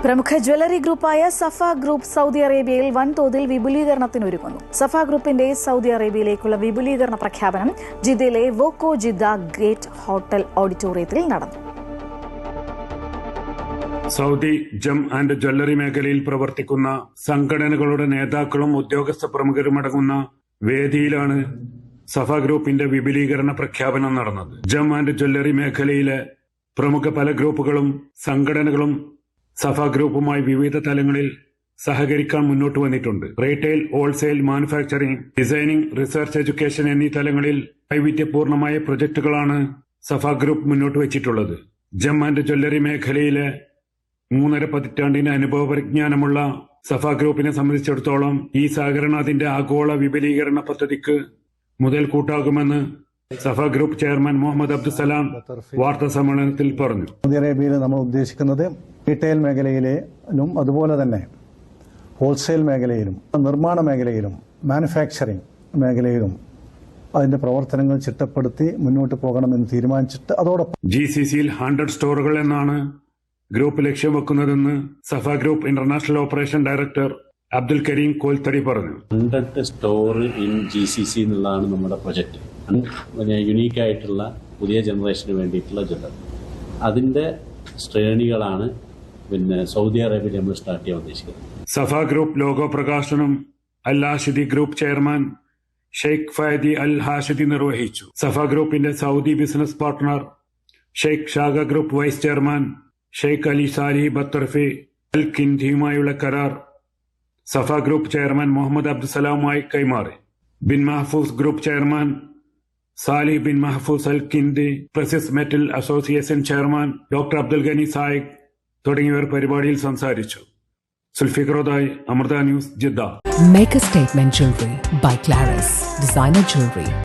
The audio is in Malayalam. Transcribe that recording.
പ്രമുഖ ജ്വല്ലറി ഗ്രൂപ്പായ സഫ ഗ്രൂപ്പ് സൗദി അറേബ്യയിൽ വൻതോതിൽ വിപുലീകരണത്തിനൊരുങ്ങുന്നു. സഫ ഗ്രൂപ്പിന്റെ സൗദി അറേബ്യയിലേക്കുള്ള വിപുലീകരണ പ്രഖ്യാപനം ജിദ്ദയിലെ വോക്കോ ജിദ്ദ ഗേറ്റ് ഹോട്ടൽ ഓഡിറ്റോറിയത്തിൽ നടന്നു. സൗദി ജം ആൻഡ് ജ്വല്ലറി മേഖലയിൽ പ്രവർത്തിക്കുന്ന സംഘടനകളുടെ നേതാക്കളും ഉദ്യോഗസ്ഥ പ്രമുഖരും അടങ്ങുന്ന വേദിയിലാണ് സഫ ഗ്രൂപ്പിന്റെ വിപുലീകരണ പ്രഖ്യാപനം നടന്നത്. ജം ആൻഡ് ജ്വല്ലറി മേഖലയിലെ പ്രമുഖ പല ഗ്രൂപ്പുകളും സംഘടനകളും സഫ ഗ്രൂപ്പുമായി വിവിധ തലങ്ങളിൽ സഹകരിക്കാൻ മുന്നോട്ട് വന്നിട്ടുണ്ട്. Retail, wholesale, manufacturing, designing, research, education എന്നീ തലങ്ങളിൽ വൈവിധ്യപൂർണമായ പ്രൊജക്ടുകളാണ് സഫ ഗ്രൂപ്പ് മുന്നോട്ട് വച്ചിട്ടുള്ളത്. ജം ആൻഡ് ജ്വല്ലറി മേഖലയിലെ 3.5 പതിറ്റാണ്ടിന് അനുഭവ പരിജ്ഞാനമുള്ള സഫ ഗ്രൂപ്പിനെ സംബന്ധിച്ചിടത്തോളം ഈ സഹകരണം അതിന്റെ ആഗോള വിപുലീകരണ പദ്ധതിക്ക് മുതൽക്കൂട്ടാകുമെന്ന് സഫ ഗ്രൂപ്പ് ചെയർമാൻ മുഹമ്മദ് അബ്ദുസലാം വാർത്താ സമ്മേളനത്തിൽ പറഞ്ഞു. സൗദി അറേബ്യയിൽ നമ്മൾ ഉദ്ദേശിക്കുന്നത് റീറ്റെയിൽ മേഖലയിലും അതുപോലെ തന്നെ ഹോൾസെയിൽ മേഖലയിലും നിർമ്മാണ മേഖലയിലും മാനുഫാക്ചറിംഗ് മേഖലയിലും അതിന്റെ പ്രവർത്തനങ്ങൾ ചിട്ടപ്പെടുത്തി മുന്നോട്ട് പോകണമെന്ന് തീരുമാനിച്ചിട്ട് അതോടൊപ്പം GCCയിൽ 100 സ്റ്റോറുകൾ എന്നാണ് ഗ്രൂപ്പ് ലക്ഷ്യം വെക്കുന്നതെന്ന് Safa group international operation director Abdul Karim Kolthadi പറഞ്ഞു. 100 സ്റ്റോർ ഇൻ GCC എന്നുള്ളതാണ് നമ്മുടെ പ്രൊജക്ട്. യുണീക്കായിട്ടുള്ള പുതിയ ജനറേഷന് വേണ്ടിയിട്ടുള്ള ജ്വല്ലറി, അതിന്റെ ശ്രേണികളാണ് സൗദി അറേബ്യയിൽ നമ്മൾ സ്റ്റാർട്ട് ചെയ്യാൻ ഉദ്ദേശിക്കുന്നത്. സഫ ഗ്രൂപ്പ് ലോഗോ പ്രകാശനം Al Hashidi group chairman Sheikh Fayadi Al Hashidi നിർവഹിച്ചു. സഫ ഗ്രൂപ്പിന്റെ Saudi business partner Sheikh Shaga group vice chairman Sheikh Ali Sali Batarfi Al കിൻഡിയുമായുള്ള കരാർ സഫ ഗ്രൂപ്പ് ചെയർമാൻ മുഹമ്മദ് അബ്ദുസലാമുമായി കൈമാറി. Bin Mahfouz group chairman Sali bin Mahfouz Al Kindi, precious metal association chairman doctor Abdul Ghani Sayikh തുടങ്ങിയവർ പരിപാടിയിൽ സംസാരിച്ചു. സുൽഫിഖറോദായി, Amrita news, Jeddah. Make a statement jewelry by Claris, designer jewelry.